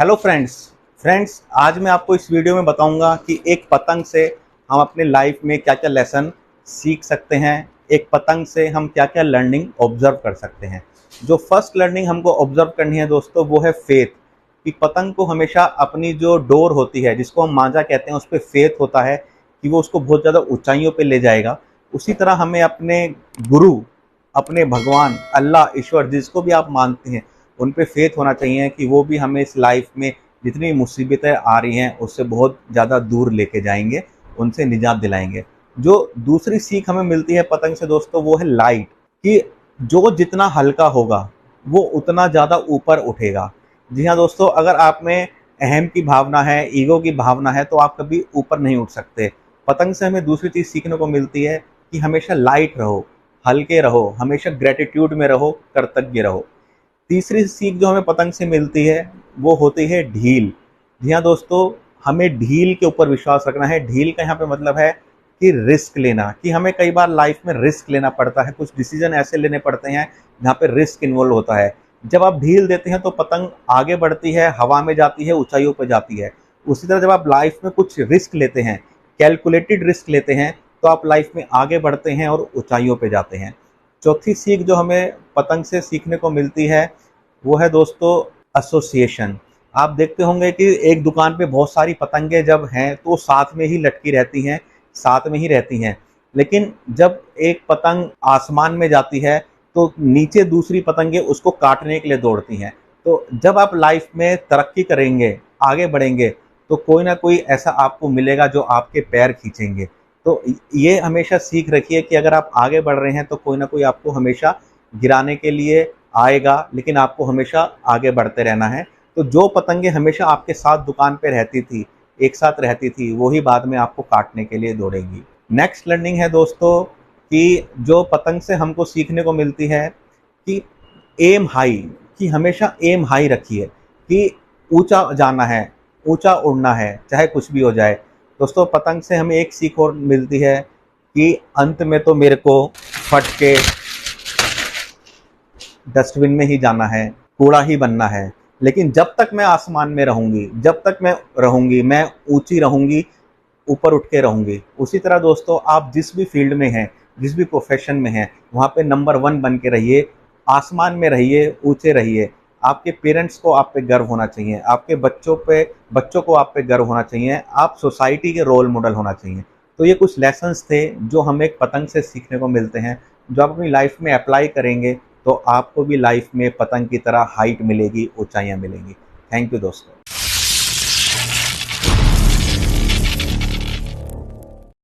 Hello friends आज मैं आपको इस वीडियो में बताऊंगा कि एक पतंग से हम अपने लाइफ में क्या क्या लेसन सीख सकते हैं। एक पतंग से हम क्या क्या लर्निंग ऑब्जर्व कर सकते हैं। जो फर्स्ट लर्निंग हमको ऑब्जर्व करनी है दोस्तों, वो है फेथ। कि पतंग को हमेशा अपनी जो डोर होती है, जिसको हम मांझा कहते हैं, उस पर फेथ होता है कि वो उसको बहुत ज़्यादा ऊंचाइयों पे ले जाएगा। उसी तरह हमें अपने गुरु, अपने भगवान, अल्लाह, ईश्वर, जिसको भी आप मानते हैं, उन पे फेथ होना चाहिए कि वो भी हमें इस लाइफ में जितनी मुसीबतें आ रही हैं उससे बहुत ज़्यादा दूर लेके जाएंगे, उनसे निजात दिलाएंगे। जो दूसरी सीख हमें मिलती है पतंग से दोस्तों, वो है लाइट। कि जो जितना हल्का होगा वो उतना ज़्यादा ऊपर उठेगा। जी हाँ दोस्तों, अगर आप में अहम की भावना है, ईगो की भावना है, तो आप कभी ऊपर नहीं उठ सकते। पतंग से हमें दूसरी चीज़ सीखने को मिलती है कि हमेशा लाइट रहो, हल्के रहो, हमेशा ग्रेटिट्यूड में रहो, कृतज्ञ रहो। तीसरी सीख जो हमें पतंग से मिलती है वो होती है ढील। जी हाँ दोस्तों, हमें ढील के ऊपर विश्वास रखना है। ढील का यहाँ पे मतलब है कि रिस्क लेना, कि हमें कई बार लाइफ में रिस्क लेना पड़ता है। कुछ डिसीजन ऐसे लेने पड़ते हैं जहाँ पे रिस्क इन्वॉल्व होता है। जब आप ढील देते हैं तो पतंग आगे बढ़ती है, हवा में जाती है, ऊंचाइयों पर जाती है। उसी तरह जब आप लाइफ में कुछ रिस्क लेते हैं, कैलकुलेटेड रिस्क लेते हैं, तो आप लाइफ में आगे बढ़ते हैं और ऊंचाइयों पर जाते हैं। चौथी सीख जो हमें पतंग से सीखने को मिलती है वो है दोस्तों एसोसिएशन। आप देखते होंगे कि एक दुकान पे बहुत सारी पतंगे जब हैं तो साथ में ही लटकी रहती हैं, साथ में ही रहती हैं। लेकिन जब एक पतंग आसमान में जाती है तो नीचे दूसरी पतंगे उसको काटने के लिए दौड़ती हैं। तो जब आप लाइफ में तरक्की करेंगे, आगे बढ़ेंगे, तो कोई ना कोई ऐसा आपको मिलेगा जो आपके पैर खींचेंगे। तो ये हमेशा सीख रखिए कि अगर आप आगे बढ़ रहे हैं तो कोई ना कोई आपको हमेशा गिराने के लिए आएगा, लेकिन आपको हमेशा आगे बढ़ते रहना है। तो जो पतंगे हमेशा आपके साथ दुकान पे रहती थी, एक साथ रहती थी, वही बाद में आपको काटने के लिए दौड़ेंगी। नेक्स्ट लर्निंग है दोस्तों कि जो पतंग से हमको सीखने को मिलती है कि एम हाई, कि हमेशा एम हाई रखिए, कि ऊंचा जाना है, ऊंचा उड़ना है, चाहे कुछ भी हो जाए। दोस्तों पतंग से हमें एक सीख और मिलती है कि अंत में तो मेरे को फट के डस्टबिन में ही जाना है, कूड़ा ही बनना है। लेकिन जब तक मैं आसमान में रहूंगी, जब तक मैं रहूंगी, मैं ऊंची रहूंगी, ऊपर उठ के रहूंगी। उसी तरह दोस्तों आप जिस भी फील्ड में हैं, जिस भी प्रोफेशन में हैं, वहाँ पे नंबर 1 बन के रहिए, आसमान में रहिए, ऊंचे रहिए। आपके पेरेंट्स को आप पे गर्व होना चाहिए, आपके बच्चों को आप पे गर्व होना चाहिए, आप सोसाइटी के रोल मॉडल होना चाहिए। तो ये कुछ लेसन्स थे जो हमें एक पतंग से सीखने को मिलते हैं, जो आप अपनी लाइफ में अप्लाई करेंगे तो आपको भी लाइफ में पतंग की तरह हाइट मिलेगी, ऊंचाइयां मिलेंगी। थैंक यू दोस्तों।